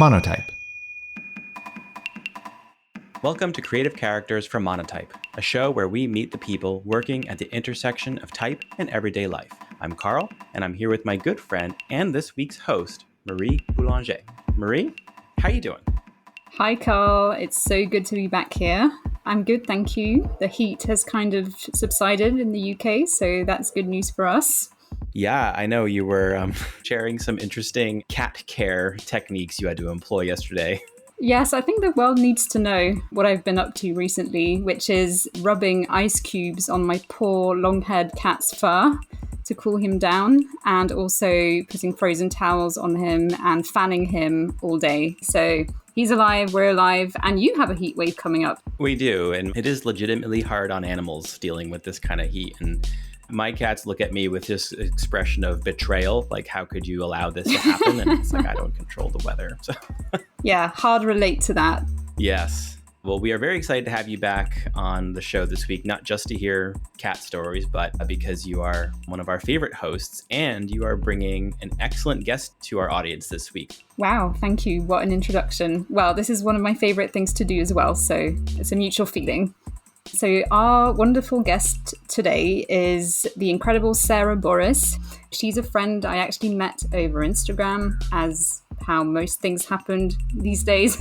Monotype. Welcome to Creative Characters from Monotype, a show where we meet the people working at the intersection of type and everyday life. I'm Carl, and I'm here with my good friend and this week's host, Marie Boulanger. Marie, how you doing? Hi, Carl. It's so good to be back here. I'm good, thank you. The heat has kind of subsided in the UK, so that's good news for us. Yeah, I know you were sharing some interesting cat care techniques you had to employ yesterday. Yes, I think the world needs to know what I've been up to recently, which is rubbing ice cubes on my poor long-haired cat's fur to cool him down, and also putting frozen towels on him and fanning him all day. So he's alive, we're alive, and you have a heat wave coming up. We do, and it is legitimately hard on animals dealing with this kind of heat. And my cats look at me with this expression of betrayal, like, how could you allow this to happen? And it's like, I don't control the weather. So yeah, hard relate to that. Yes. Well, we are very excited to have you back on the show this week, not just to hear cat stories, but because you are one of our favorite hosts and you are bringing an excellent guest to our audience this week. Wow, thank you. What an introduction. Well, this is one of my favorite things to do as well, so it's a mutual feeling. So our wonderful guest today is the incredible Sarah Boris. She's a friend I actually met over Instagram, as how most things happened these days.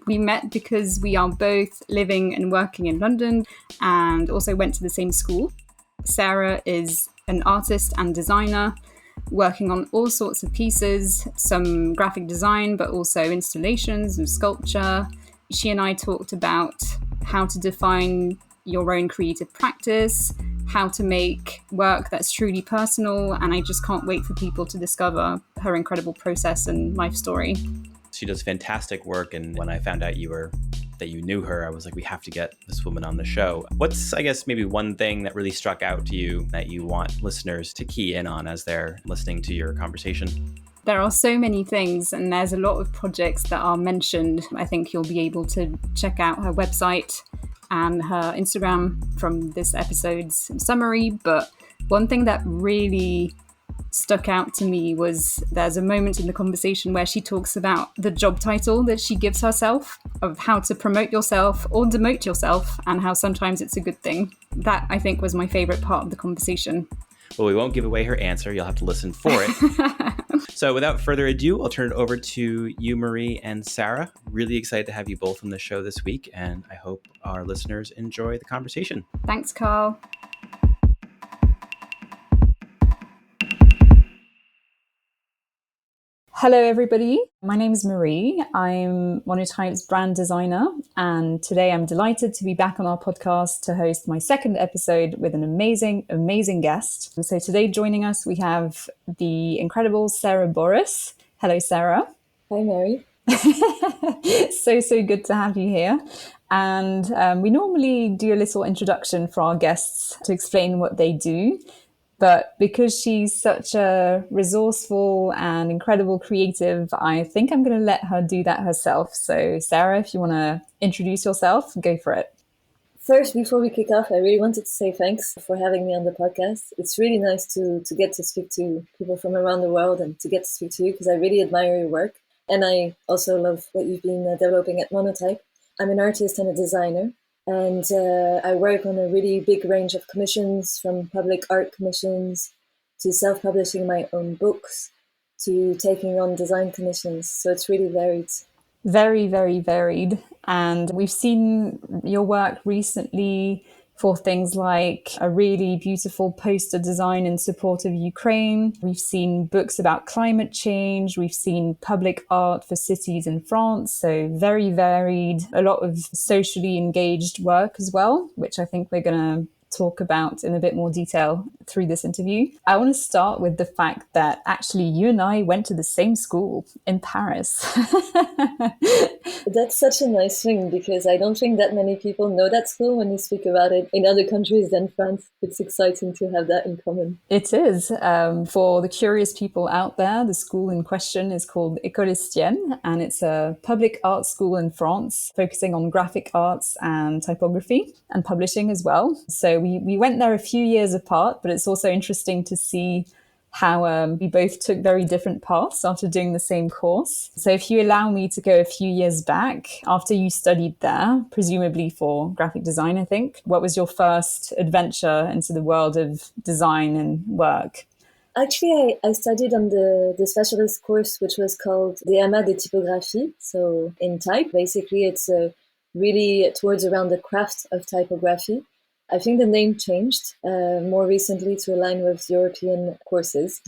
We met because we are both living and working in London and also went to the same school. Sarah is an artist and designer working on all sorts of pieces, some graphic design, but also installations and sculpture. She and I talked about how to define your own creative practice, how to make work that's truly personal, and I just can't wait for people to discover her incredible process and life story. She does fantastic work, and when I found out that you knew her, I was like, we have to get this woman on the show. What's, I guess, maybe one thing that really struck out to you that you want listeners to key in on as they're listening to your conversation? There are so many things, and there's a lot of projects that are mentioned. I think you'll be able to check out her website and her Instagram from this episode's summary. But one thing that really stuck out to me was there's a moment in the conversation where she talks about the job title that she gives herself, of how to promote yourself or demote yourself, and how sometimes it's a good thing. That, I think, was my favorite part of the conversation. Well, we won't give away her answer. You'll have to listen for it. So without further ado, I'll turn it over to you, Marie and Sarah. Really excited to have you both on the show this week, and I hope our listeners enjoy the conversation. Thanks, Carl. Hello, everybody. My name is Marie. I'm Monotype's brand designer, and today I'm delighted to be back on our podcast to host my second episode with an amazing, amazing guest. And so today joining us, we have the incredible Sarah Boris. Hello, Sarah. Hi, Mary. So good to have you here. And we normally do a little introduction for our guests to explain what they do. But because she's such a resourceful and incredible creative, I think I'm going to let her do that herself. So Sarah, if you want to introduce yourself, go for it. First, before we kick off, I really wanted to say thanks for having me on the podcast. It's really nice to get to speak to people from around the world and to get to speak to you, because I really admire your work. And I also love what you've been developing at Monotype. I'm an artist and a designer. And I work on a really big range of commissions, from public art commissions to self-publishing my own books to taking on design commissions. So it's really varied. Very, very varied. And we've seen your work recently for things like a really beautiful poster design in support of Ukraine. We've seen books about climate change. We've seen public art for cities in France. So very varied, a lot of socially engaged work as well, which I think we're going to talk about in a bit more detail through this interview. I want to start with the fact that actually you and I went to the same school in Paris. That's such a nice thing, because I don't think that many people know that school when you speak about it in other countries than France. It's exciting to have that in common. It is. For the curious people out there, the school in question is called École Estienne, and it's a public art school in France focusing on graphic arts and typography and publishing as well. So we went there a few years apart, but it's also interesting to see how we both took very different paths after doing the same course. So if you allow me to go a few years back, after you studied there, presumably for graphic design, I think, what was your first adventure into the world of design and work? Actually, I studied on the specialist course, which was called the Amas de Typographie. So in type, basically, it's really towards around the craft of typography. I think the name changed more recently to align with European courses.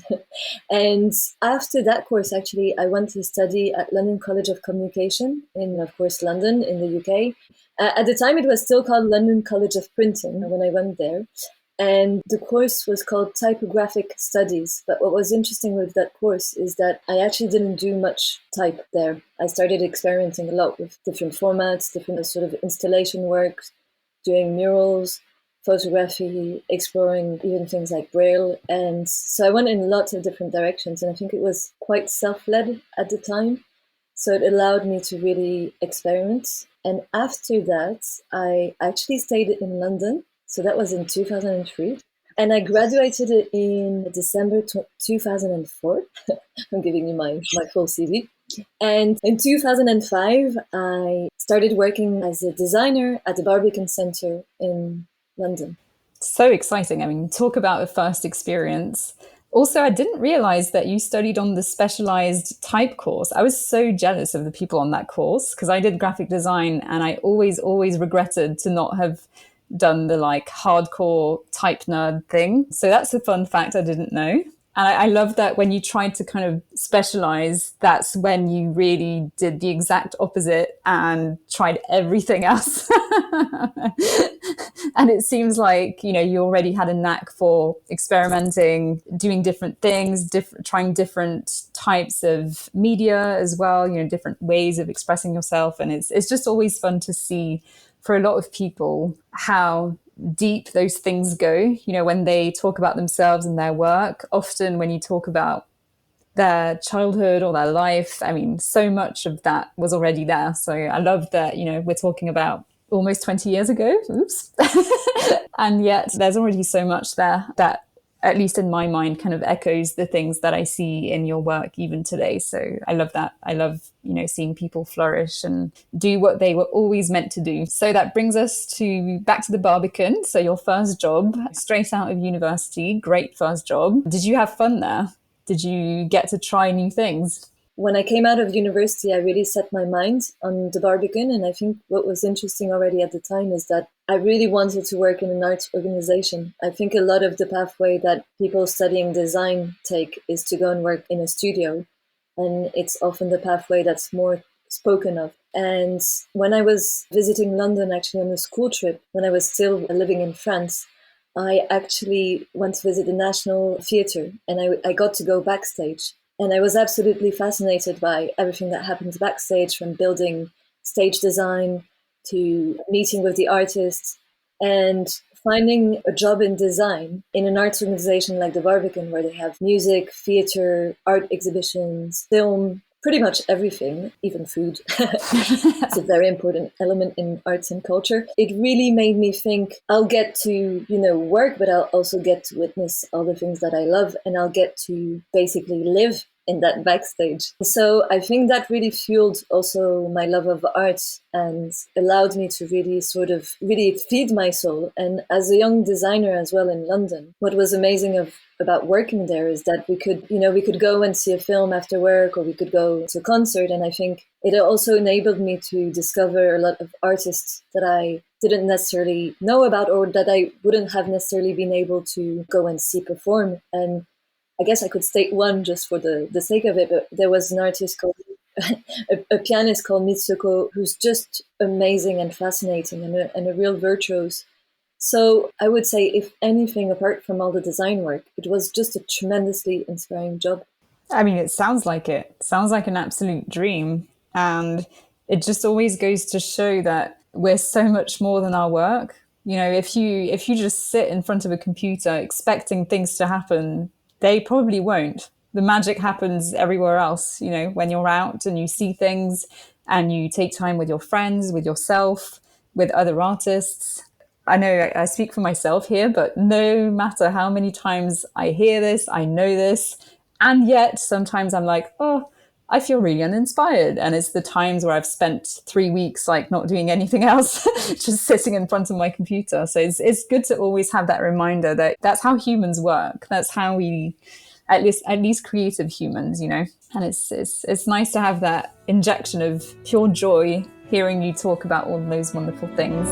And after that course, actually, I went to study at London College of Communication in, of course, London in the UK. At the time, it was still called London College of Printing when I went there. And the course was called Typographic Studies. But what was interesting with that course is that I actually didn't do much type there. I started experimenting a lot with different formats, different sort of installation work, doing murals, photography, exploring even things like Braille. And so I went in lots of different directions. And I think it was quite self-led at the time. So it allowed me to really experiment. And after that, I actually stayed in London. So that was in 2003. And I graduated in December 2004. I'm giving you my full CV. And in 2005, I started working as a designer at the Barbican Centre in London. So exciting. I mean, talk about the first experience. Also, I didn't realize that you studied on the specialized type course. I was so jealous of the people on that course because I did graphic design and I always regretted to not have done the like hardcore type nerd thing. So that's a fun fact I didn't know. And I love that when you tried to kind of specialize, that's when you really did the exact opposite and tried everything else. And it seems like, you know, you already had a knack for experimenting, doing different things, trying different types of media as well, you know, different ways of expressing yourself. And it's just always fun to see for a lot of people how deep those things go, you know, when they talk about themselves and their work. Often when you talk about their childhood or their life, I mean, so much of that was already there. So I love that, you know, we're talking about almost 20 years ago, oops. And yet there's already so much there that, at least in my mind, kind of echoes the things that I see in your work even today. So I love that. I love, you know, seeing people flourish and do what they were always meant to do. So that brings us back to the Barbican. So your first job, straight out of university, great first job. Did you have fun there? Did you get to try new things? When I came out of university, I really set my mind on the Barbican. And I think what was interesting already at the time is that I really wanted to work in an arts organization. I think a lot of the pathway that people studying design take is to go and work in a studio. And it's often the pathway that's more spoken of. And when I was visiting London, actually on a school trip, when I was still living in France, I actually went to visit the National Theatre and I got to go backstage. And I was absolutely fascinated by everything that happens backstage, from building stage design to meeting with the artists and finding a job in design in an arts organization like the Barbican, where they have music, theater, art exhibitions, film, pretty much everything, even food. It's a very important element in arts and culture. It really made me think I'll get to, you know, work, but I'll also get to witness all the things that I love, and I'll get to basically live in that backstage. So I think that really fueled also my love of art and allowed me to really feed my soul. And as a young designer as well in London, what was amazing about working there is that we could go and see a film after work, or we could go to a concert. And I think it also enabled me to discover a lot of artists that I didn't necessarily know about, or that I wouldn't have necessarily been able to go and see perform. And I guess I could state one just for the sake of it, but there was an artist called, a pianist called Mitsuko, who's just amazing and fascinating and a real virtuose. So I would say, if anything, apart from all the design work, it was just a tremendously inspiring job. I mean, it sounds like it. Sounds like an absolute dream. And it just always goes to show that we're so much more than our work. You know, if you just sit in front of a computer expecting things to happen, they probably won't. The magic happens everywhere else, you know, when you're out and you see things and you take time with your friends, with yourself, with other artists. I know I speak for myself here, but no matter how many times I hear this, I know this, and yet sometimes I'm like, oh, I feel really uninspired. And it's the times where I've spent 3 weeks like not doing anything else, just sitting in front of my computer. So it's good to always have that reminder that that's how humans work. That's how we, at least creative humans, you know. And it's nice to have that injection of pure joy hearing you talk about all those wonderful things.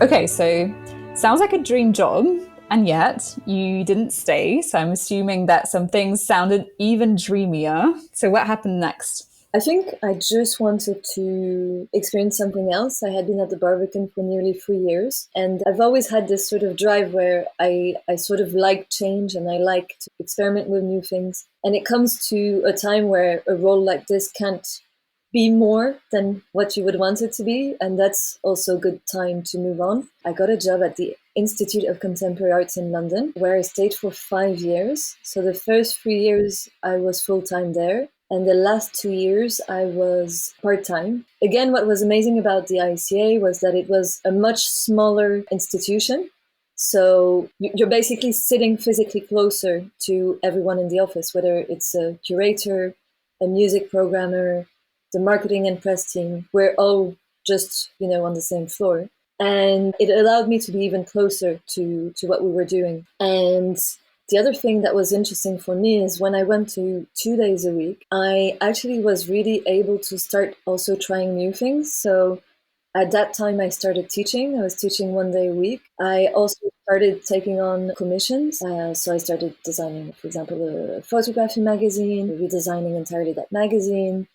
Okay, so sounds like a dream job, and yet you didn't stay. So I'm assuming that some things sounded even dreamier. So what happened next? I think I just wanted to experience something else. I had been at the Barbican for nearly 3 years, and I've always had this sort of drive where I sort of like change and I like to experiment with new things. And it comes to a time where a role like this can't be more than what you would want it to be, and that's also a good time to move on. I got a job at the Institute of Contemporary Arts in London, where I stayed for 5 years. So the first 3 years I was full-time there, and the last 2 years I was part-time. Again, what was amazing about the ICA was that it was a much smaller institution. So you're basically sitting physically closer to everyone in the office, whether it's a curator, a music programmer, the marketing and press team. We're all just, on the same floor. And it allowed me to be even closer to what we were doing. And the other thing that was interesting for me is when I went to 2 days a week, I actually was really able to start also trying new things. So at that time, I started teaching. I was teaching 1 day a week. I also started taking on commissions. So I started designing, for example, a photography magazine, redesigning entirely that magazine.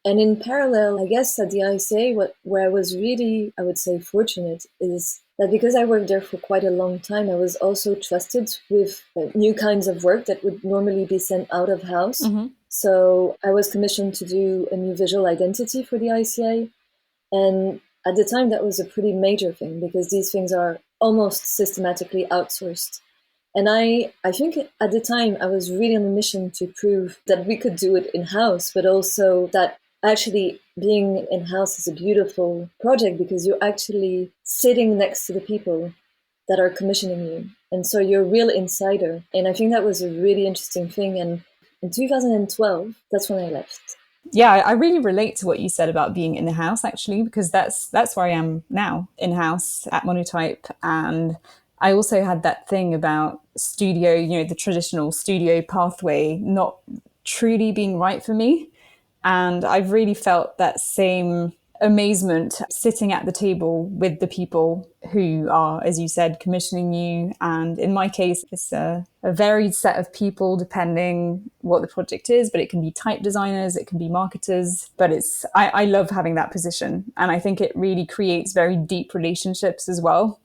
And in parallel, I guess at the ICA, where I was really, I would say, fortunate is that because I worked there for quite a long time, I was also trusted with new kinds of work that would normally be sent out of house. Mm-hmm. So I was commissioned to do a new visual identity for the ICA. And at the time, that was a pretty major thing because these things are almost systematically outsourced. And I think at the time, I was really on a mission to prove that we could do it in-house, but also that actually being in-house is a beautiful project because you're actually sitting next to the people that are commissioning you. And so you're a real insider. And I think that was a really interesting thing. And in 2012, that's when I left. Yeah, I really relate to what you said about being in-house, actually, because that's where I am now, in-house at Monotype. And I also had that thing about studio, the traditional studio pathway not truly being right for me. And I've really felt that same amazement sitting at the table with the people who are, as you said, commissioning you. And in my case, it's a varied set of people depending what the project is, but it can be type designers, it can be marketers, but I love having that position. And I think it really creates very deep relationships as well,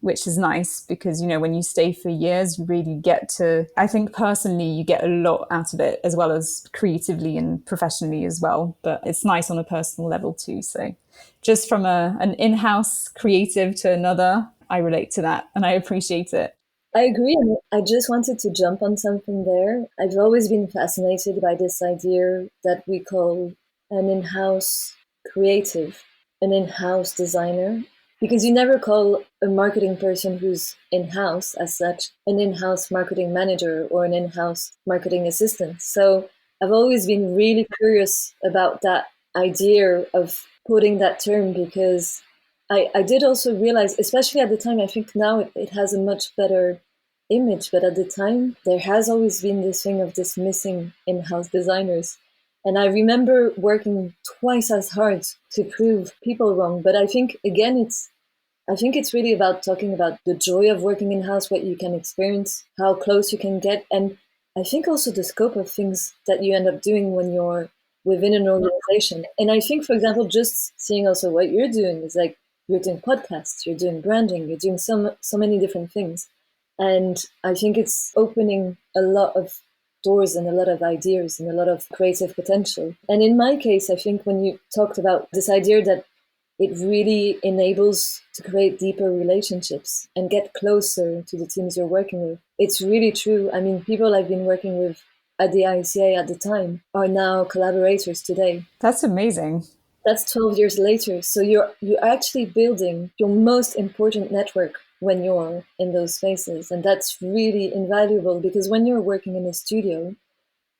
which is nice because, when you stay for years, you really get to, I think personally, you get a lot out of it as well as creatively and professionally as well. But it's nice on a personal level too. So just from an in-house creative to another, I relate to that and I appreciate it. I agree. And I just wanted to jump on something there. I've always been fascinated by this idea that we call an in-house creative, an in-house designer. Because you never call a marketing person who's in-house as such an in-house marketing manager or an in-house marketing assistant. So I've always been really curious about that idea of putting that term because I did also realize, especially at the time, I think now it has a much better image, but at the time there has always been this thing of dismissing in-house designers. And I remember working twice as hard to prove people wrong. But I think, again, it's really about talking about the joy of working in-house, what you can experience, how close you can get. And I think also the scope of things that you end up doing when you're within an organization. And I think, for example, just seeing also what you're doing is like you're doing podcasts, you're doing branding, you're doing so many different things. And I think it's opening a lot of doors and a lot of ideas and a lot of creative potential. And in my case, I think when you talked about this idea that it really enables to create deeper relationships and get closer to the teams you're working with. It's really true. I mean, people I've been working with at the ICA at the time are now collaborators today. That's amazing. That's 12 years later. So you're actually building your most important network when you're in those spaces. And that's really invaluable, because when you're working in a studio,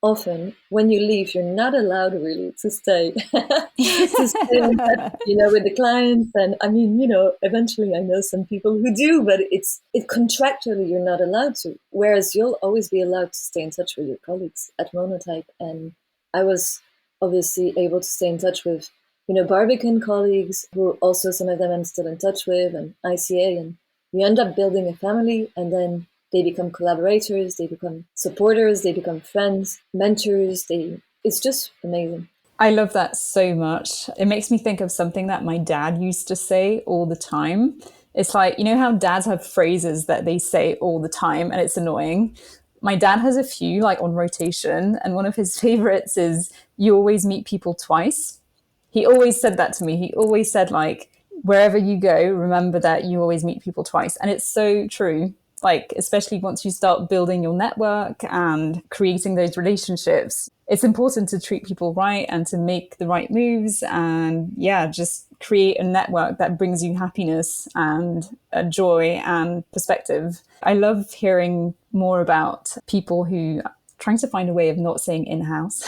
often when you leave, you're not allowed really to stay to stay in touch, with the clients. And I mean, eventually I know some people who do, but it's contractually you're not allowed to. Whereas you'll always be allowed to stay in touch with your colleagues at Monotype. And I was obviously able to stay in touch with, Barbican colleagues, who also some of them I'm still in touch with, and ICA, and you end up building a family, and then they become collaborators, they become supporters, they become friends, mentors. It's just amazing. I love that so much. It makes me think of something that my dad used to say all the time. It's like, how dads have phrases that they say all the time and it's annoying. My dad has a few like on rotation, and one of his favorites is, you always meet people twice. He always said that to me. He always said, like, wherever you go, remember that you always meet people twice. And it's so true. Like, especially once you start building your network and creating those relationships, it's important to treat people right and to make the right moves, and just create a network that brings you happiness and joy and perspective. I love hearing more about people who are trying to find a way of not saying in-house,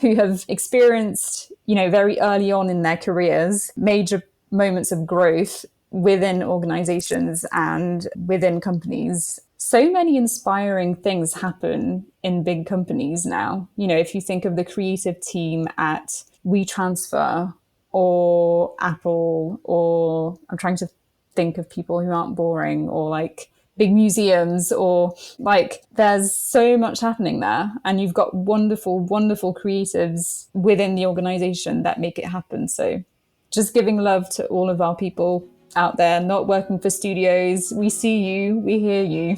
who have experienced, very early on in their careers, major moments of growth within organizations and within companies. So many inspiring things happen in big companies now. If you think of the creative team at WeTransfer or Apple, or I'm trying to think of people who aren't boring, or like big museums, or like, there's so much happening there, and you've got wonderful, wonderful creatives within the organization that make it happen. So just giving love to all of our people out there not working for studios. We see you, we hear you.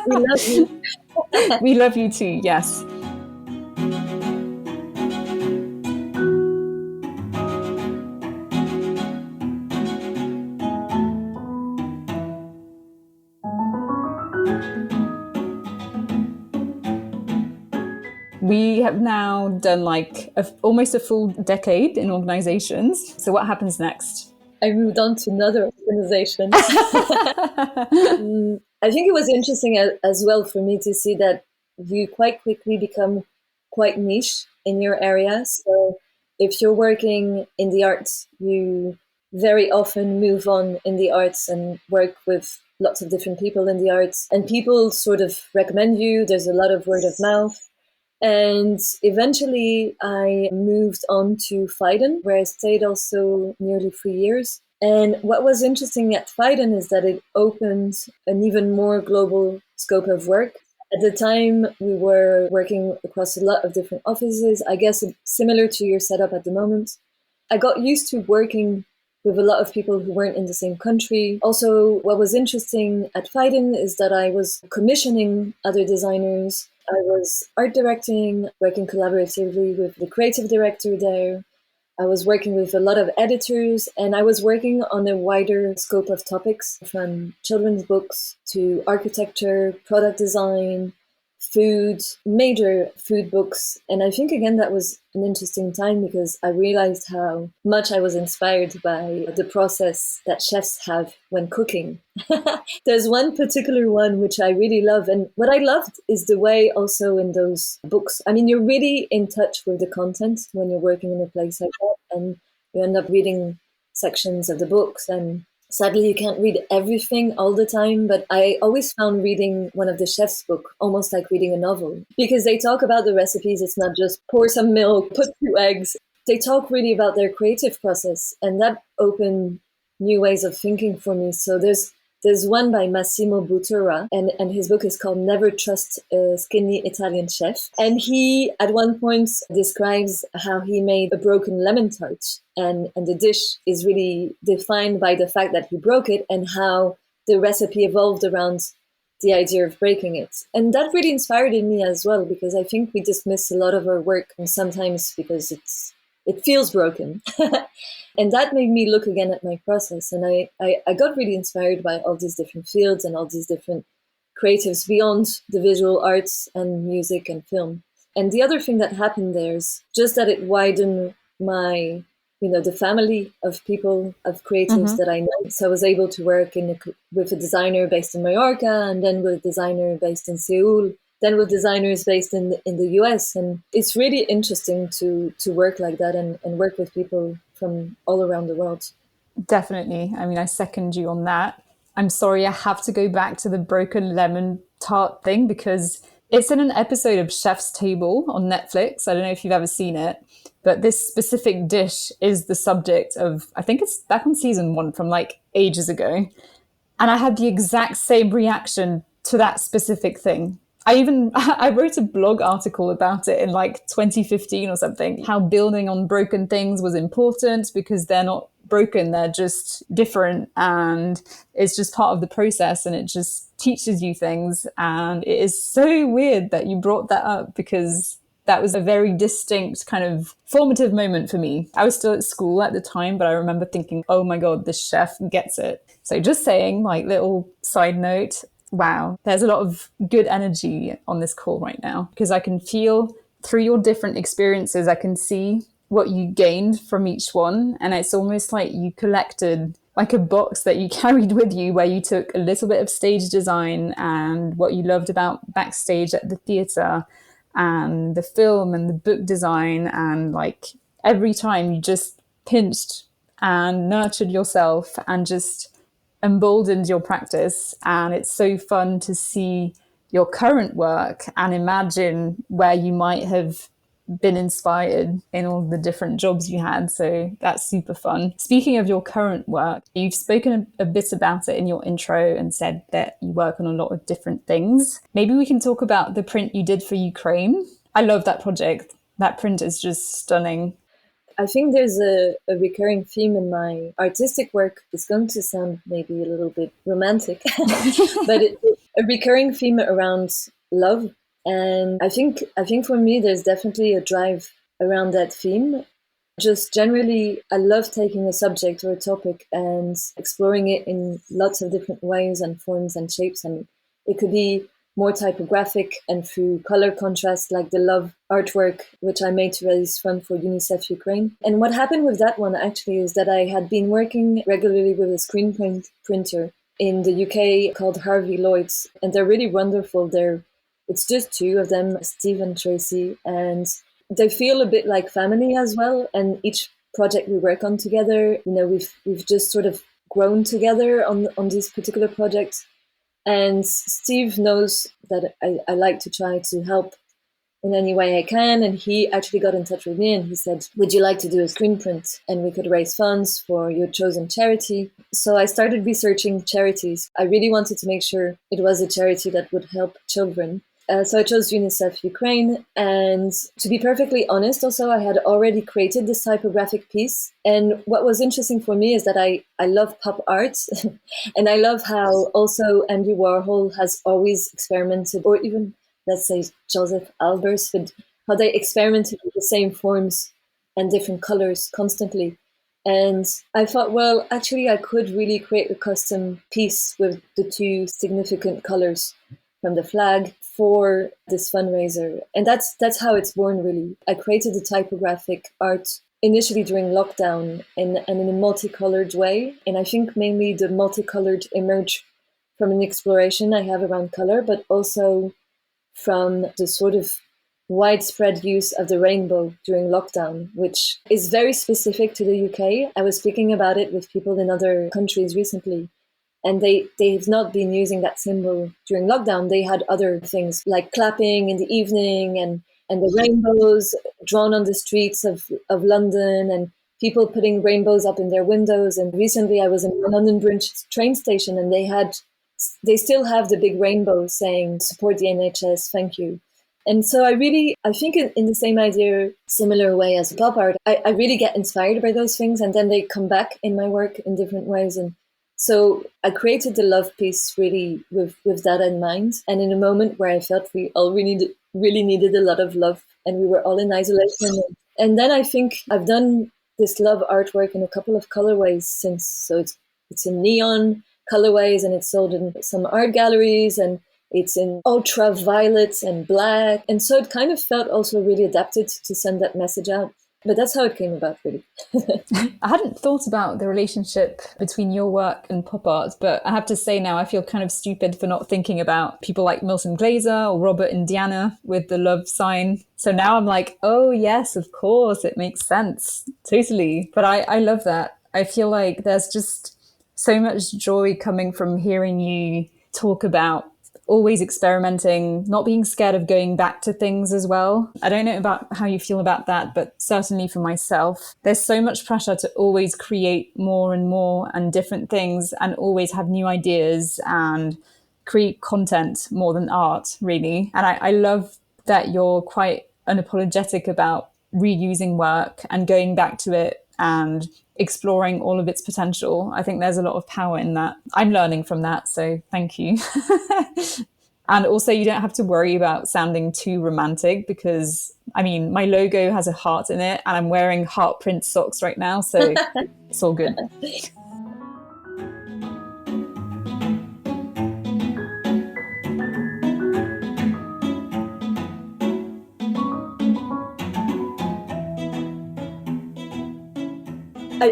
We love you. We love you too, yes. We have now done like almost a full decade in organizations. So what happens next? I moved on to another organization. I think it was interesting as well for me to see that you quite quickly become quite niche in your area. So if you're working in the arts, you very often move on in the arts and work with lots of different people in the arts. And people sort of recommend you. There's a lot of word of mouth. And eventually I moved on to Phaidon, where I stayed also nearly 3 years. And what was interesting at Phaidon is that it opened an even more global scope of work. At the time, we were working across a lot of different offices, I guess similar to your setup at the moment. I got used to working with a lot of people who weren't in the same country. Also, what was interesting at Phaidon is that I was commissioning other designers. I was art directing, working collaboratively with the creative director there. I was working with a lot of editors, and I was working on a wider scope of topics, from children's books to architecture, product design, food, major food books. And I think, again, that was an interesting time because I realized how much I was inspired by the process that chefs have when cooking. There's one particular one which I really love. And what I loved is the way also in those books, I mean, you're really in touch with the content when you're working in a place like that, and you end up reading sections of the books, and sadly, you can't read everything all the time, but I always found reading one of the chef's book almost like reading a novel, because they talk about the recipes. It's not just pour some milk, put 2 eggs. They talk really about their creative process, and that opened new ways of thinking for me. So there's one by Massimo Bottura, and his book is called Never Trust a Skinny Italian Chef. And he, at one point, describes how he made a broken lemon tart. And the dish is really defined by the fact that he broke it, and how the recipe evolved around the idea of breaking it. And that really inspired in me as well, because I think we dismiss a lot of our work, and sometimes because it's it feels broken. And that made me look again at my process. And I got really inspired by all these different fields and all these different creatives beyond the visual arts and music and film. And the other thing that happened there is just that it widened my, the family of people, of creatives that I know. So I was able to work with a designer based in Mallorca, and then with a designer based in Seoul, then with designers based in the US. And it's really interesting to work like that and work with people from all around the world. Definitely. I mean, I second you on that. I'm sorry, I have to go back to the broken lemon tart thing because it's in an episode of Chef's Table on Netflix. I don't know if you've ever seen it, but this specific dish is the subject of, I think it's back on season 1 from like ages ago. And I had the exact same reaction to that specific thing. I wrote a blog article about it in like 2015 or something, how building on broken things was important because they're not broken, they're just different, and it's just part of the process, and it just teaches you things. And it is so weird that you brought that up because that was a very distinct kind of formative moment for me. I was still at school at the time, but I remember thinking, oh my God, this chef gets it. So just saying, like, little side note, wow, there's a lot of good energy on this call right now because I can feel through your different experiences, I can see what you gained from each one. And it's almost like you collected like a box that you carried with you where you took a little bit of stage design and what you loved about backstage at the theatre and the film and the book design. And like every time you just pinched and nurtured yourself and just emboldened your practice. And it's so fun to see your current work and imagine where you might have been inspired in all the different jobs you had. So that's super fun. Speaking of your current work, you've spoken a bit about it in your intro and said that you work on a lot of different things. Maybe we can talk about the print you did for Ukraine. I love that project. That print is just stunning. I think there's a recurring theme in my artistic work. It's going to sound maybe a little bit romantic, but a recurring theme around love. And I think for me, there's definitely a drive around that theme. Just generally, I love taking a subject or a topic and exploring it in lots of different ways and forms and shapes. And it could be more typographic and through color contrast, like the love artwork, which I made to raise fund for UNICEF Ukraine. And what happened with that one actually is that I had been working regularly with a screen printer in the UK called Harvey Lloyd's, and they're really wonderful. It's just 2 of them, Steve and Tracy, and they feel a bit like family as well. And each project we work on together, we've just sort of grown together on these particular projects. And Steve knows that I like to try to help in any way I can. And he actually got in touch with me and he said, would you like to do a screen print? And we could raise funds for your chosen charity. So I started researching charities. I really wanted to make sure it was a charity that would help children. So I chose UNICEF Ukraine. And to be perfectly honest, also, I had already created this typographic piece. And what was interesting for me is that I love pop art. And I love how also Andy Warhol has always experimented, or even, let's say, Joseph Albers, with how they experimented with the same forms and different colors constantly. And I thought, well, actually, I could really create a custom piece with the 2 significant colors from the flag for this fundraiser. And that's how it's born, really. I created the typographic art initially during lockdown and in a multicolored way. And I think mainly the multicolored emerged from an exploration I have around color, but also from the sort of widespread use of the rainbow during lockdown, which is very specific to the UK. I was speaking about it with people in other countries recently. And they have not been using that symbol during lockdown. They had other things like clapping in the evening and the rainbows drawn on the streets of London and people putting rainbows up in their windows. And recently I was in the London Bridge train station and they still have the big rainbow saying, support the NHS, thank you. And so I think in the same idea, similar way as pop art, I really get inspired by those things and then they come back in my work in different ways. And so I created the love piece really with that in mind. And in a moment where I felt we all really needed a lot of love and we were all in isolation And then I think I've done this love artwork in a couple of colorways since. So it's in neon colorways, and it's sold in some art galleries, and it's in ultraviolet and black. And so it kind of felt also really adapted to send that message out. But that's how it came about, really. I hadn't thought about the relationship between your work and pop art, but I have to say now I feel kind of stupid for not thinking about people like Milton Glaser or Robert Indiana with the love sign. So now I'm like, oh yes, of course, it makes sense. Totally. But I love that. I feel like there's just so much joy coming from hearing you talk about always experimenting, not being scared of going back to things as well. I don't know about how you feel about that, but certainly for myself, there's so much pressure to always create more and more and different things and always have new ideas and create content more than art, really. And I love that you're quite unapologetic about reusing work and going back to it and exploring all of its potential. I think there's a lot of power in that. I'm learning from that, so thank you. And also, you don't have to worry about sounding too romantic because, I mean, my logo has a heart in it and I'm wearing heart print socks right now, so it's all good.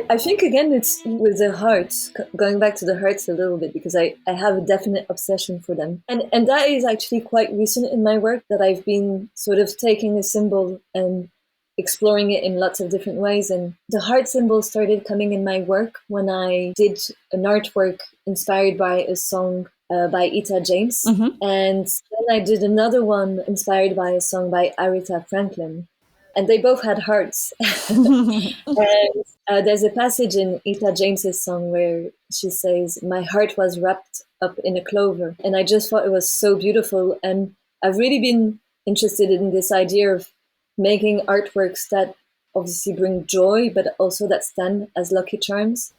I think, again, it's with the hearts, going back to the hearts a little bit, because I have a definite obsession for them. And that is actually quite recent in my work, that I've been sort of taking a symbol and exploring it in lots of different ways. And the heart symbol started coming in my work when I did an artwork inspired by a song by Etta James. Mm-hmm. And then I did another one inspired by a song by Aretha Franklin. And they both had hearts. And there's a passage in Etta James's song where she says, "My heart was wrapped up in a clover." And I just thought it was so beautiful. And I've really been interested in this idea of making artworks that obviously bring joy, but also that stand as lucky charms.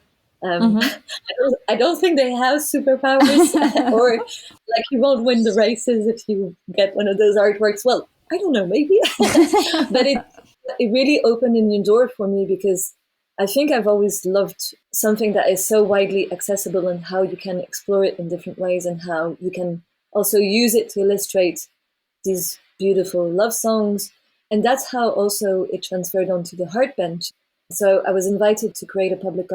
I don't think they have superpowers, or like you won't win the races if you get one of those artworks. Well, I don't know, maybe. But it really opened a new door for me, because I think I've always loved something that is so widely accessible, and how you can explore it in different ways, and how you can also use it to illustrate these beautiful love songs. And that's how also it transferred onto the Heart Bench. So I was invited to create a public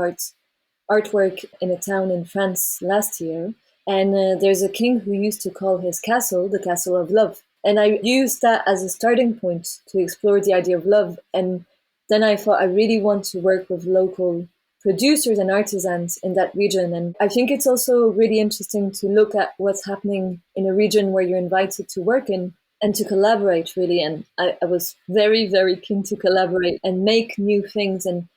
artwork in a town in France last year. And there's a king who used to call his castle the Castle of Love. And I used that as a starting point to explore the idea of love. And then I thought I really want to work with local producers and artisans in that region. And I think it's also really interesting to look at what's happening in a region where you're invited to work in and to collaborate, really. And I was very, very keen to collaborate and make new things, and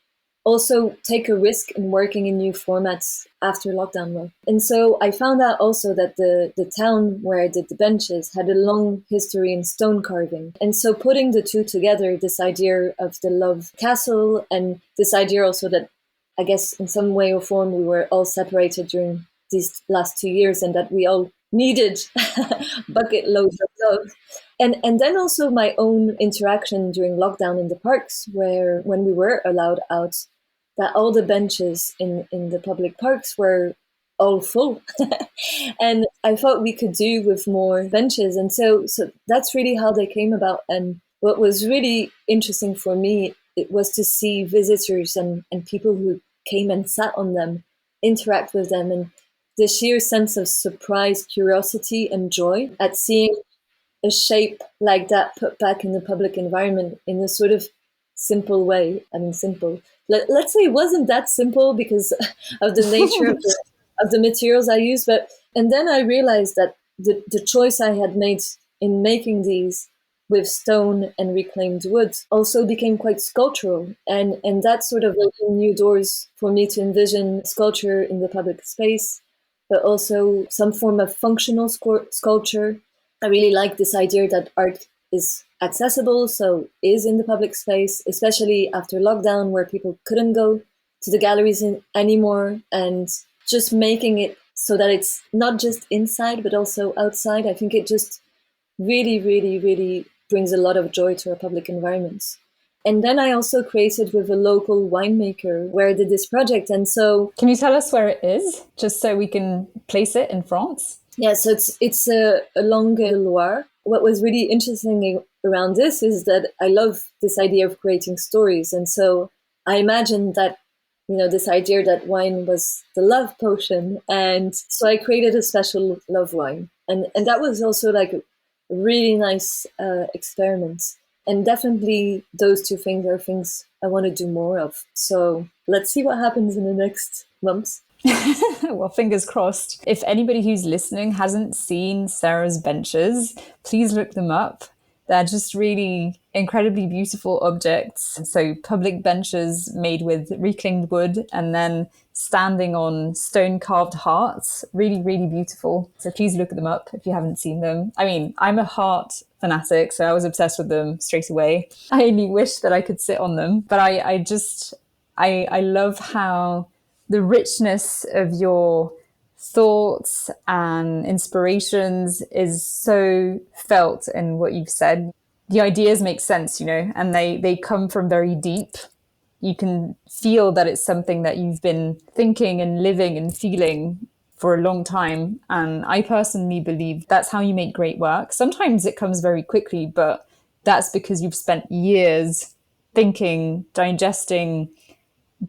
also take a risk in working in new formats after lockdown work. And so I found out also that the town where I did the benches had a long history in stone carving. And so putting the two together, this idea of the love castle, and this idea also that I guess in some way or form we were all separated during these last 2 years, and that we all needed bucket loads of love. And then also my own interaction during lockdown in the parks, where when we were allowed out, that all the benches in the public parks were all full. And I thought we could do with more benches. And so that's really how they came about. And what was really interesting for me, it was to see visitors and people who came and sat on them, interact with them, and the sheer sense of surprise, curiosity, and joy at seeing a shape like that put back in the public environment in a sort of simple way. I mean, simple. Let's say it wasn't that simple because of the nature of the materials I used. And then I realized that the choice I had made in making these with stone and reclaimed wood also became quite sculptural. And that sort of opened new doors for me to envision sculpture in the public space, but also some form of functional sculpture. I really like this idea that art is accessible, so is in the public space, especially after lockdown where people couldn't go to the galleries anymore, and just making it so that it's not just inside but also outside. I think it just really, really, really brings a lot of joy to our public environments. And then I also created with a local winemaker where I did this project. And so, can you tell us where it is, just so we can place it in France? yeah, so it's along the Loire. What was really interesting around this is that I love this idea of creating stories. And so I imagined that, this idea that wine was the love potion. And so I created a special love wine. And that was also like a really nice experiment. And definitely those two things are things I want to do more of. So let's see what happens in the next months. Well, fingers crossed. If anybody who's listening hasn't seen Sarah's benches, please look them up. They're just really incredibly beautiful objects. So public benches made with reclaimed wood and then standing on stone carved hearts. Really, really beautiful. So please look them up if you haven't seen them. I mean, I'm a heart fanatic, so I was obsessed with them straight away. I only wish that I could sit on them. But I love how the richness of your thoughts and inspirations is so felt in what you've said. The ideas make sense, and they come from very deep. You can feel that it's something that you've been thinking and living and feeling for a long time. And I personally believe that's how you make great work. Sometimes it comes very quickly, but that's because you've spent years thinking, digesting,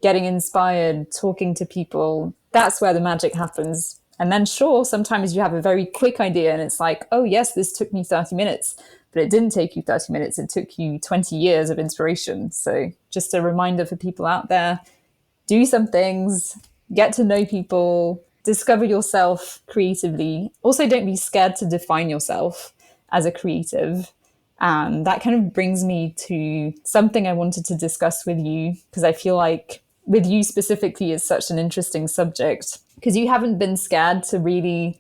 getting inspired, talking to people. That's where the magic happens. And then sure, sometimes you have a very quick idea and it's like, oh yes, this took me 30 minutes, but it didn't take you 30 minutes. It took you 20 years of inspiration. So just a reminder for people out there, do some things, get to know people, discover yourself creatively. Also, don't be scared to define yourself as a creative. And that kind of brings me to something I wanted to discuss with you, because I feel like with you specifically is such an interesting subject, because you haven't been scared to really,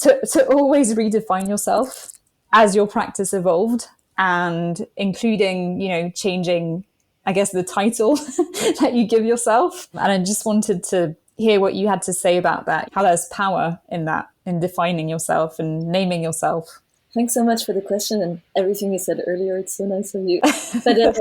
to always redefine yourself as your practice evolved, and including, changing, I guess, the title that you give yourself. And I just wanted to hear what you had to say about that, how there's power in that, in defining yourself and naming yourself. Thanks so much for the question and everything you said earlier. It's so nice of you. But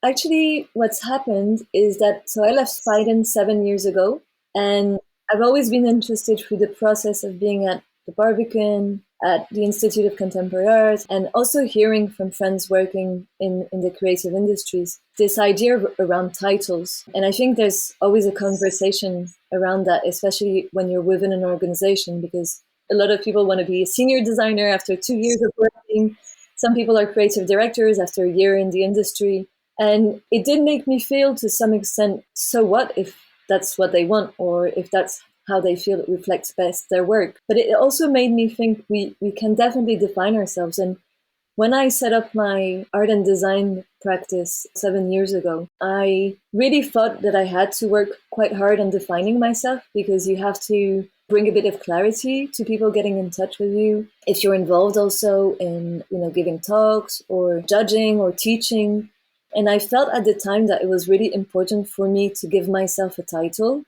actually, what's happened is that, so I left Sweden 7 years ago, and I've always been interested through the process of being at the Barbican, at the Institute of Contemporary Art, and also hearing from friends working in the creative industries, this idea around titles. And I think there's always a conversation around that, especially when you're within an organization, because a lot of people want to be a senior designer after 2 years of working. Some people are creative directors after a year in the industry. And it did make me feel to some extent, so what if that's what they want, or if that's how they feel it reflects best their work. But it also made me think we can definitely define ourselves. And when I set up my art and design practice 7 years ago, I really thought that I had to work quite hard on defining myself, because you have to bring a bit of clarity to people getting in touch with you. If you're involved also in, giving talks or judging or teaching. And I felt at the time that it was really important for me to give myself a title.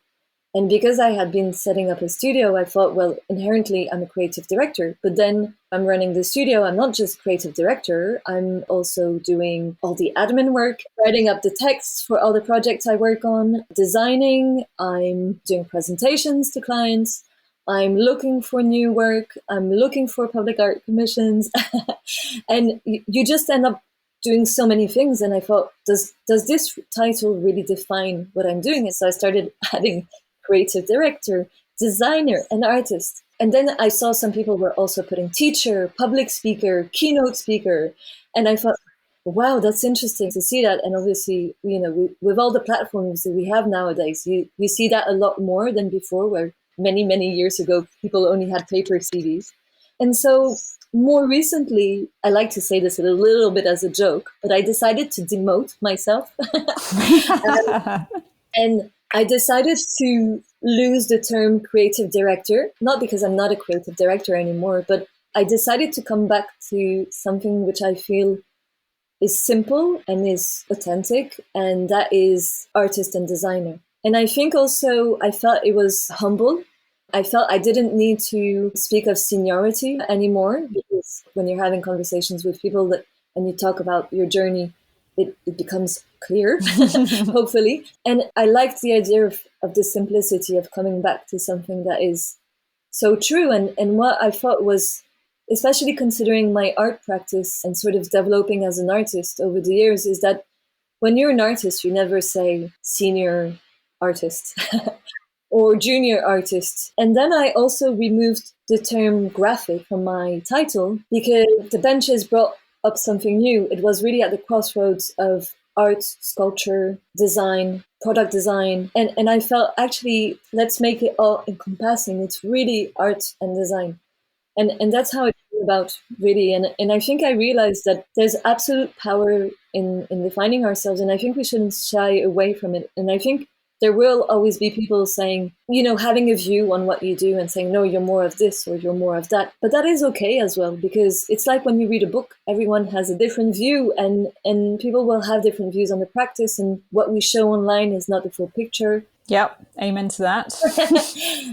And because I had been setting up a studio, I thought, well, inherently I'm a creative director, but then I'm running the studio. I'm not just creative director. I'm also doing all the admin work, writing up the texts for all the projects I work on, designing. I'm doing presentations to clients. I'm looking for new work. I'm looking for public art commissions. And you just end up doing so many things. And I thought, does this title really define what I'm doing? And so I started adding creative director, designer, and artist. And then I saw some people were also putting teacher, public speaker, keynote speaker. And I thought, wow, that's interesting to see that. And obviously, with all the platforms that we have nowadays, you see that a lot more than before, where many, many years ago, people only had paper CDs. And so more recently, I like to say this a little bit as a joke, but I decided to demote myself. And I decided to lose the term creative director, not because I'm not a creative director anymore, but I decided to come back to something which I feel is simple and is authentic, and that is artist and designer. And I think also I felt it was humble. I felt I didn't need to speak of seniority anymore, because when you're having conversations with people and you talk about your journey, it becomes clear, hopefully. And I liked the idea of the simplicity of coming back to something that is so true. And what I thought was, especially considering my art practice and sort of developing as an artist over the years, is that when you're an artist, you never say senior artist or junior artist. And then I also removed the term graphic from my title because the benches brought up something new. It was really at the crossroads of art, sculpture, design, product design. And I felt, actually, let's make it all encompassing. It's really art and design. And that's how it came about, really. And I think I realized that there's absolute power in defining ourselves. And I think we shouldn't shy away from it. And I think there will always be people saying, having a view on what you do and saying, no, you're more of this or you're more of that. But that is okay as well, because it's like when you read a book, everyone has a different view and people will have different views on the practice. And what we show online is not the full picture. Yep. Amen to that.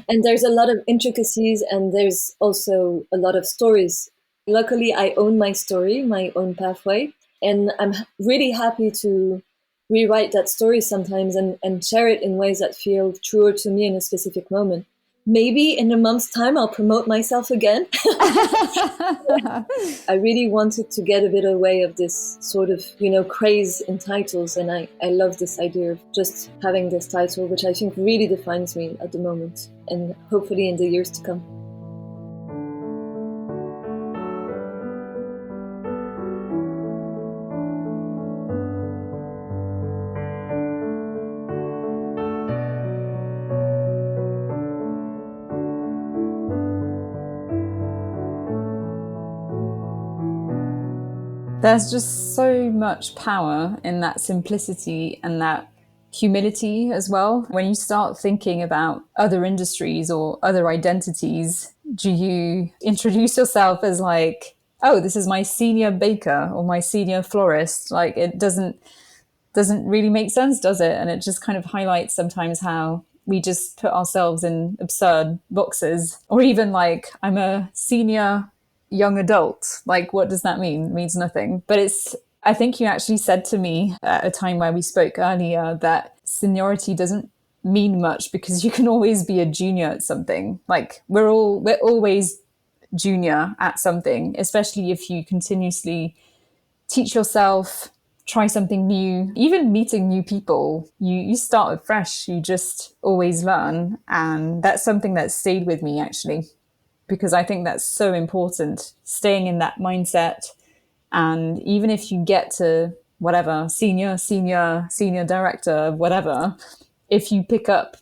And there's a lot of intricacies and there's also a lot of stories. Luckily, I own my story, my own pathway. And I'm really happy to rewrite that story sometimes and share it in ways that feel truer to me in a specific moment. Maybe in a month's time, I'll promote myself again. I really wanted to get a bit away of this sort of, craze in titles. And I love this idea of just having this title, which I think really defines me at the moment and hopefully in the years to come. There's just so much power in that simplicity and that humility as well. When you start thinking about other industries or other identities, do you introduce yourself as like, oh, this is my senior baker or my senior florist? Like, it doesn't really make sense, does it? And it just kind of highlights sometimes how we just put ourselves in absurd boxes. Or even like, I'm a senior young adult. Like, what does that mean? It means nothing. But I think you actually said to me at a time where we spoke earlier that seniority doesn't mean much because you can always be a junior at something. Like, we're always junior at something, especially if you continuously teach yourself, try something new. Even meeting new people, you start afresh. You just always learn. And that's something that stayed with me, actually, because I think that's so important, staying in that mindset. And even if you get to whatever, senior director, whatever, if you pick up,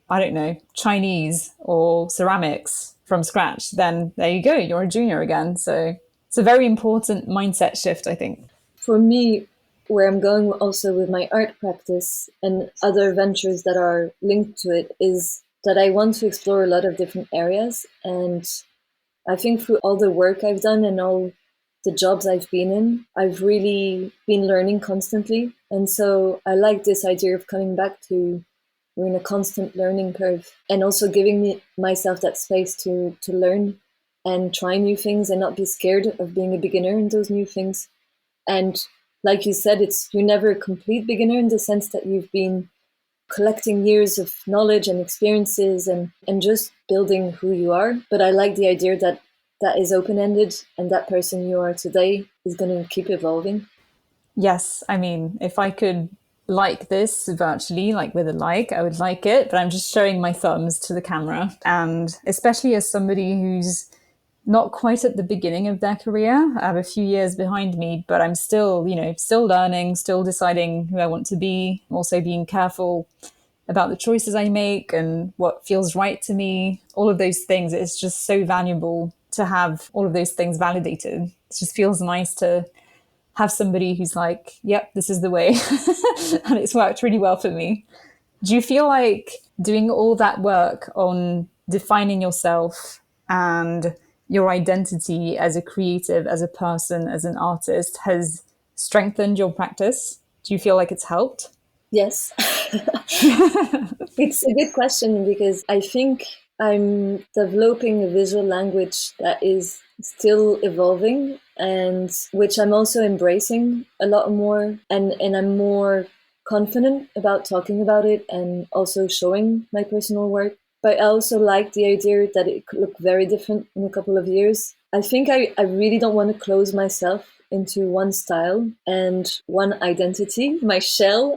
I don't know, Chinese or ceramics from scratch, then there you go, you're a junior again. So it's a very important mindset shift, I think. For me, where I'm going also with my art practice and other ventures that are linked to it is that I want to explore a lot of different areas. And I think through all the work I've done and all the jobs I've been in, I've really been learning constantly. And so I like this idea of coming back to, we're in a constant learning curve, and also giving myself that space to learn and try new things and not be scared of being a beginner in those new things. And like you said, you're never a complete beginner in the sense that you've been collecting years of knowledge and experiences and just building who you are. But I like the idea that is open-ended and that person you are today is going to keep evolving. Yes. I mean, if I could like this virtually, like with a like, I would like it, but I'm just showing my thumbs to the camera. And especially as somebody who's not quite at the beginning of their career, I have a few years behind me, but I'm still learning, still deciding who I want to be, also being careful about the choices I make and what feels right to me, all of those things. It's just so valuable to have all of those things validated. It just feels nice to have somebody who's like, yep, this is the way. And it's worked really well for me. Do you feel like doing all that work on defining yourself and your identity as a creative, as a person, as an artist has strengthened your practice? Do you feel like it's helped? Yes. It's a good question because I think I'm developing a visual language that is still evolving and which I'm also embracing a lot more, and I'm more confident about talking about it and also showing my personal work. But I also like the idea that it could look very different in a couple of years. I think I really don't want to close myself into one style and one identity, my shell.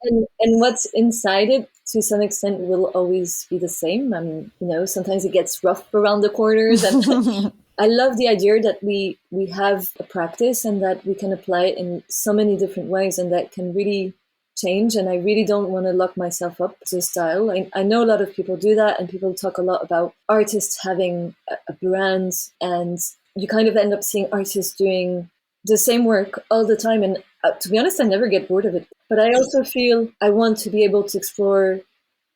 And what's inside it, to some extent, will always be the same. I mean, sometimes it gets rough around the corners. And I love the idea that we have a practice and that we can apply it in so many different ways, and that can really change. And I really don't want to lock myself up to a style. I know a lot of people do that, and people talk a lot about artists having a brand, and you kind of end up seeing artists doing the same work all the time. And to be honest, I never get bored of it. But I also feel I want to be able to explore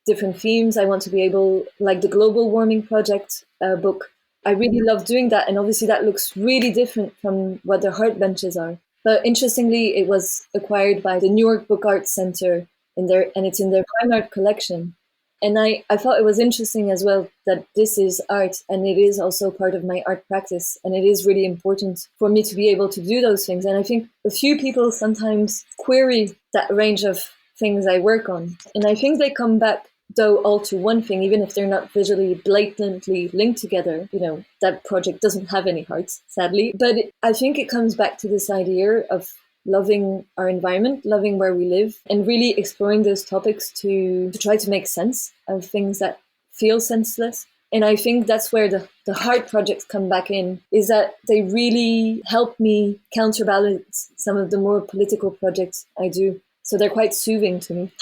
different themes. I want to be able, like the Global Warming Project book, I really love doing that. And obviously that looks really different from what the art benches are. But interestingly, it was acquired by the New York Book Arts Center and it's in their fine art collection. And I thought it was interesting as well that this is art, and it is also part of my art practice. And it is really important for me to be able to do those things. And I think a few people sometimes query that range of things I work on. And I think they come back, though, all to one thing, even if they're not visually blatantly linked together. That project doesn't have any hearts, sadly. But I think it comes back to this idea of loving our environment, loving where we live, and really exploring those topics to try to make sense of things that feel senseless. And I think that's where the hard projects come back in, is that they really help me counterbalance some of the more political projects I do. So they're quite soothing to me.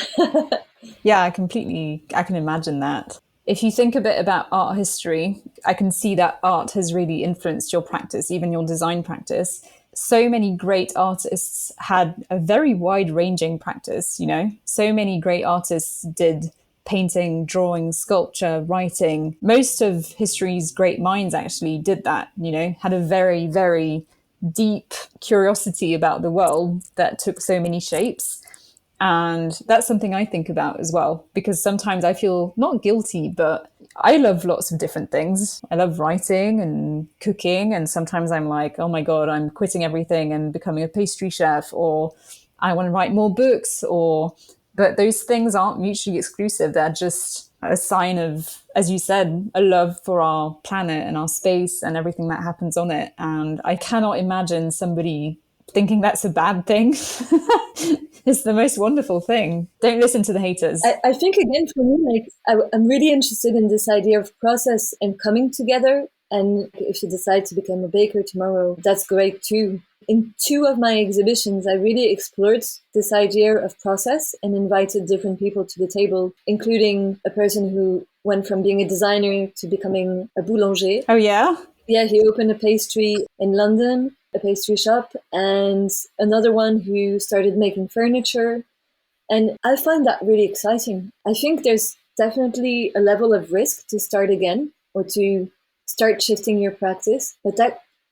Yeah, I can imagine that. If you think a bit about art history, I can see that art has really influenced your practice, even your design practice. So many great artists had a very wide-ranging practice, So many great artists did painting, drawing, sculpture, writing. Most of history's great minds actually did that, had a very, very deep curiosity about the world that took so many shapes. And that's something I think about as well, because sometimes I feel not guilty, but I love lots of different things. I love writing and cooking. And sometimes I'm like, oh my God, I'm quitting everything and becoming a pastry chef, or I want to write more books, but those things aren't mutually exclusive. They're just a sign of, as you said, a love for our planet and our space and everything that happens on it. And I cannot imagine somebody thinking that's a bad thing. It's the most wonderful thing. Don't listen to the haters. I think, again, for me, I'm really interested in this idea of process and coming together. And if you decide to become a baker tomorrow, that's great too. In 2 of my exhibitions, I really explored this idea of process and invited different people to the table, including a person who went from being a designer to becoming a boulanger. Oh, yeah? Yeah, he opened a pastry in London, a pastry shop, and another one who started making furniture. And I find that really exciting. I think there's definitely a level of risk to start again or to start shifting your practice, but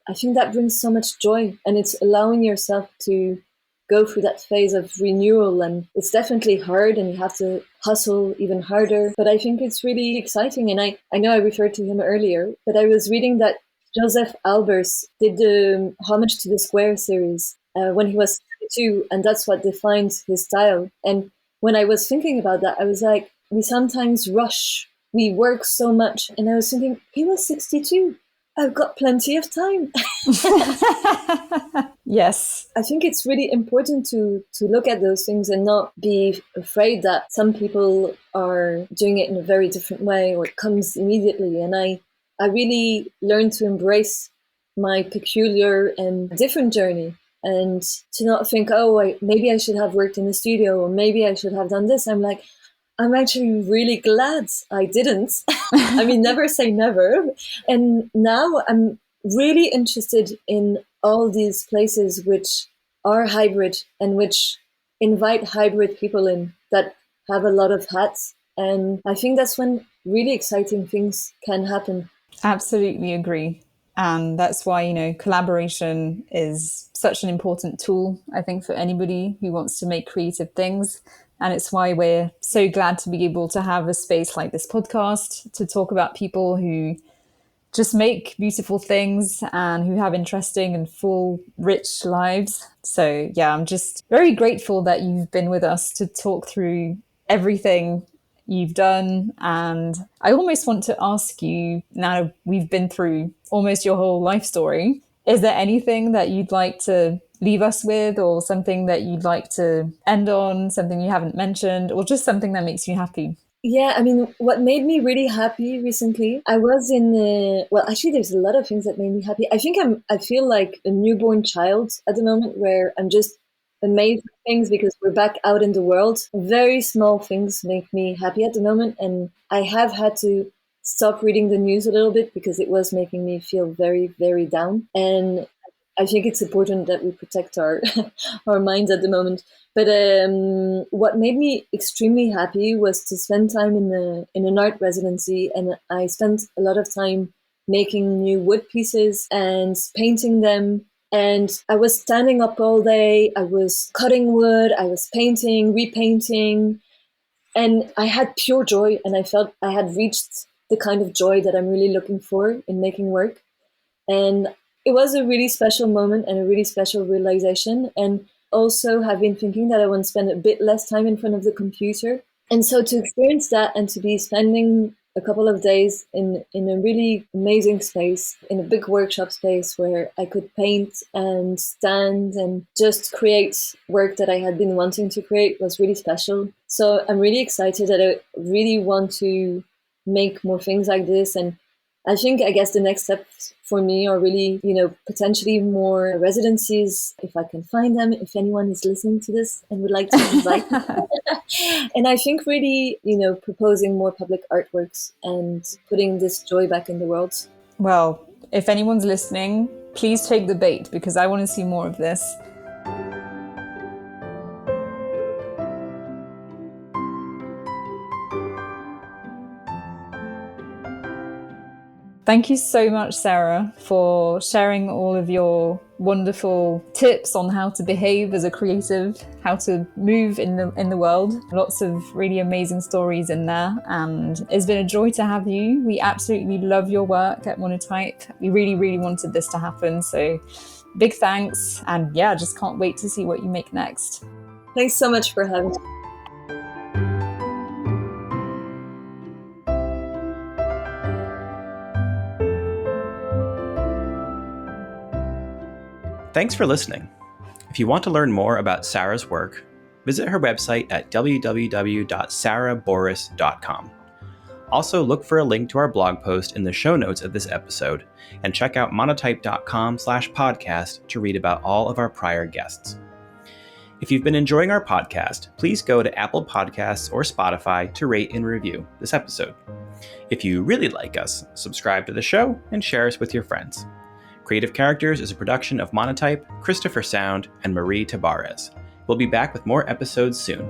I think that brings so much joy, and it's allowing yourself to go through that phase of renewal. And it's definitely hard, and you have to hustle even harder, but I think it's really exciting. And I know I referred to him earlier, but I was reading that Joseph Albers did the Homage to the Square series when he was 32, and that's what defined his style. And when I was thinking about that, I was like, we sometimes rush, we work so much, and I was thinking, he was 62. I've got plenty of time. Yes. I think it's really important to look at those things and not be afraid that some people are doing it in a very different way or it comes immediately. And I really learned to embrace my peculiar and different journey, and to not think, maybe I should have worked in the studio, or maybe I should have done this. I'm like, I'm actually really glad I didn't. I mean, never say never. And now I'm really interested in all these places which are hybrid and which invite hybrid people in that have a lot of hats. And I think that's when really exciting things can happen. Absolutely agree. And that's why, collaboration is such an important tool, I think, for anybody who wants to make creative things. And it's why we're so glad to be able to have a space like this podcast to talk about people who just make beautiful things and who have interesting and full, rich lives. So yeah, I'm just very grateful that you've been with us to talk through everything you've done. And I almost want to ask you, now we've been through almost your whole life story, is there anything that you'd like to leave us with, or something that you'd like to end on, something you haven't mentioned, or just something that makes you happy? Yeah, I mean, what made me really happy recently, I was in, well, actually, there's a lot of things that made me happy. I feel like a newborn child at the moment, where I'm just amazed at things because we're back out in the world. Very small things make me happy at the moment. And I have had to stop reading the news a little bit because it was making me feel very, very down. And I think it's important that we protect our our minds at the moment. But what made me extremely happy was to spend time in an art residency, and I spent a lot of time making new wood pieces and painting them. And I was standing up all day. I was cutting wood. I was painting, repainting, and I had pure joy. And I felt I had reached the kind of joy that I'm really looking for in making work. And it was a really special moment and a really special realization. And also have been thinking that I want to spend a bit less time in front of the computer. And so to experience that and to be spending a couple of days in a really amazing space, in a big workshop space where I could paint and stand and just create work that I had been wanting to create was really special. So I'm really excited that I really want to make more things like this. And I guess the next steps for me are really, potentially more residencies, if I can find them, if anyone is listening to this and would like to invite me. And I think really, proposing more public artworks and putting this joy back in the world. Well, if anyone's listening, please take the bait, because I want to see more of this. Thank you so much, Sarah, for sharing all of your wonderful tips on how to behave as a creative, how to move in the world. Lots of really amazing stories in there, and it's been a joy to have you. We absolutely love your work at Monotype. We really, really wanted this to happen, so big thanks. And yeah, just can't wait to see what you make next. Thanks so much for having me. Thanks for listening. If you want to learn more about Sarah's work, visit her website at www.sarahboris.com. Also, look for a link to our blog post in the show notes of this episode, and check out monotype.com/podcast to read about all of our prior guests. If you've been enjoying our podcast, please go to Apple Podcasts or Spotify to rate and review this episode. If you really like us, subscribe to the show and share us with your friends. Creative Characters is a production of Monotype, Christopher Sound, and Marie Boulanger. We'll be back with more episodes soon.